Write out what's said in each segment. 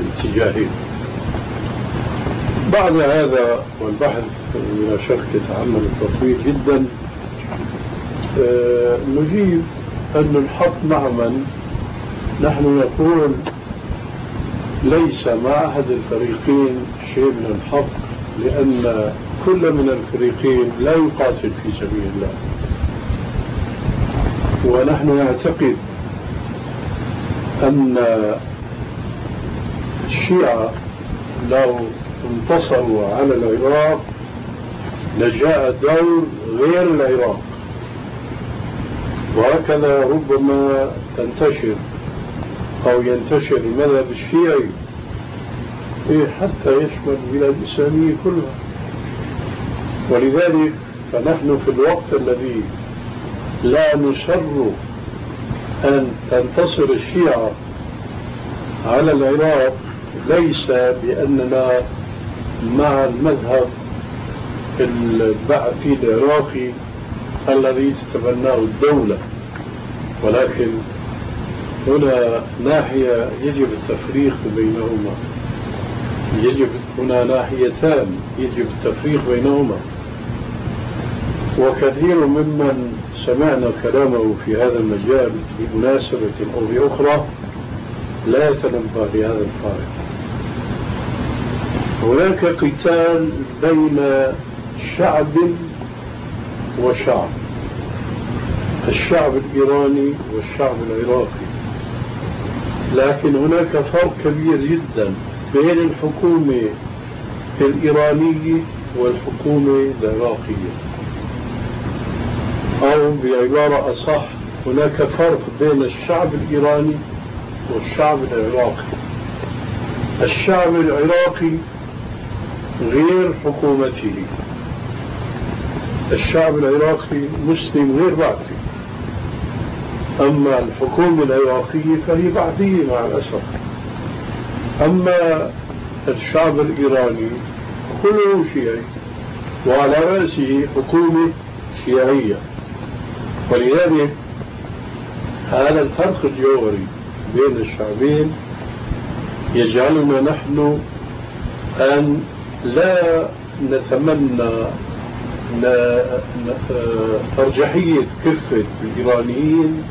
الاتجاهين. بعد هذا والبحث بلا شك يتحمل التطويل جدا، نجيب أن الحق مع من؟ نحن نقول ليس مع أحد الفريقين شيء من الحق، لأن كل من الفريقين لا يقاتل في سبيل الله. ونحن نعتقد أن الشيعة لو انتصروا على العراق لجاء دور غير العراق، وهكذا ربما تنتشر أو ينتشر المذهب الشيعي حتى يشمل البلاد الإسلامية كلها. ولذلك فنحن في الوقت الذي لا نسر أن تنتصر الشيعة على العراق ليس بأننا مع المذهب البعثي العراقي الذي تتبناه الدولة، ولكن هنا ناحية يجب التفريق بينهما، يجب هنا ناحيتان يجب التفريق بينهما. وكثير ممن سمعنا كلامه في هذا المجال بمناسبة أو بأخرى لا يتنبه بهذا الفارق. هناك قتال بين شعب وشعب، الشعب الإيراني والشعب العراقي، لكن هناك فرق كبير جدا بين الحكومة الإيرانية والحكومة العراقية، أو بعبارة أصح هناك فرق بين الشعب الإيراني والشعب العراقي. الشعب العراقي غير حكومته، الشعب العراقي مسلم غير بعثي، أما الحكومة العراقية فهي بعثية مع الأسف. أما الشعب الإيراني كله شيعي وعلى رأسه حكومة شيعية. ولذلك هذا الفرق الجوهري بين الشعبين يجعلنا نحن أن لا نتمنى أرجحية كفة الإيرانيين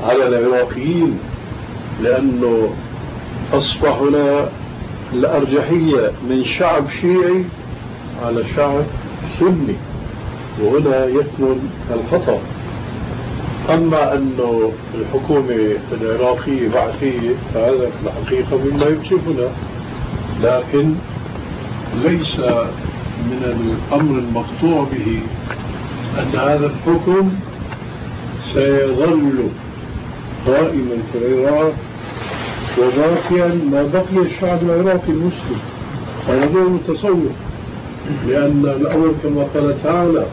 على العراقيين، لأنه أصبح هنا الأرجحية من شعب شيعي على شعب سني، وهنا يكمن الخطأ. أما أنه الحكومة العراقية بعثية فهذا في الحقيقة مما يكشفنا، لكن ليس من الأمر المقطوع به أن هذا الحكم سيظل قائما في العراق وباقيا ما بقي الشعب العراقي المسلم. هذا غير متصور، لأن الأول كما قال تعالى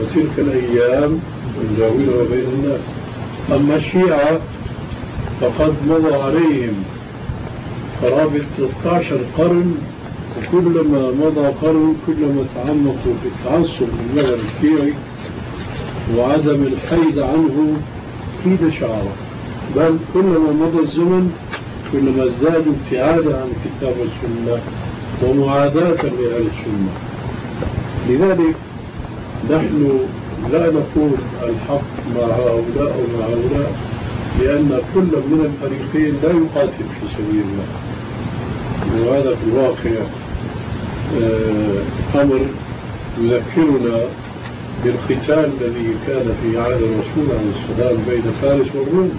وتلك الأيام نداولها بين الناس. أما الشيعة فقد مضى عليهم قرابة 13 قرن، وكلما مضى قرن كلما تعمقوا في التعصب للمذهب الشيعي وعدم الحيد عنه في شعاره، بل كلما مضى الزمن كلما ازدادوا ابتعادا عن الكتاب والسنة ومعاداة لأهل السنة. لذلك نحن لا نقول الحق مع هؤلاء ومع هؤلاء، لأن كل من الفريقين لا يقاتل في سبيل الله. وهذا في الواقع أمر يذكرنا بالقتال الذي كان في عهد الرسول عليه السلام بين فارس والروم،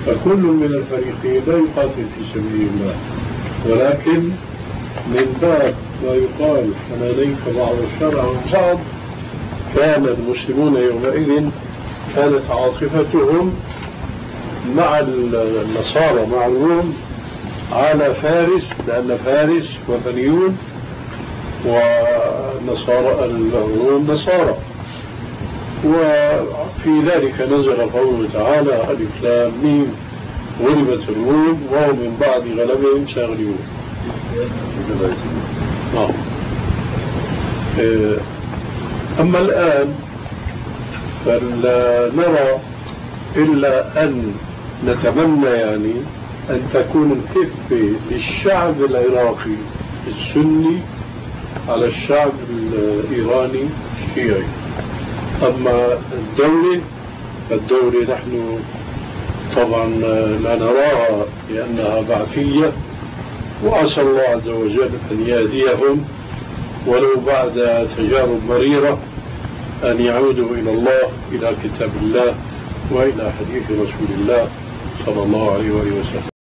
فكل من الفريقين لا يقاتل في سبيل الله، ولكن من باب ما يقال حنانيك بعض الشرع عن بعض، كان المسلمون يومئذ كانت عاطفتهم مع النصارى مع الروم على فارس، لأن فارس وثنيون ونصارى الروم نصارى. وفي ذلك نزل قوله تعالى ألف لام ميم غلبت الروم وهم من بعد غلبهم سيغلبون. أما الآن فلا نرى إلا أن نتمنى أن تكون الكفة للشعب العراقي السني على الشعب الإيراني الشيعي. أما الدولة فالدولة نحن طبعا لا نراها لأنها بعثية، وأسأل الله عز وجل أن يهديهم ولو بعد تجارب مريرة أن يعودوا إلى الله، إلى كتاب الله وإلى حديث رسول الله صلى الله عليه وآله وسلم.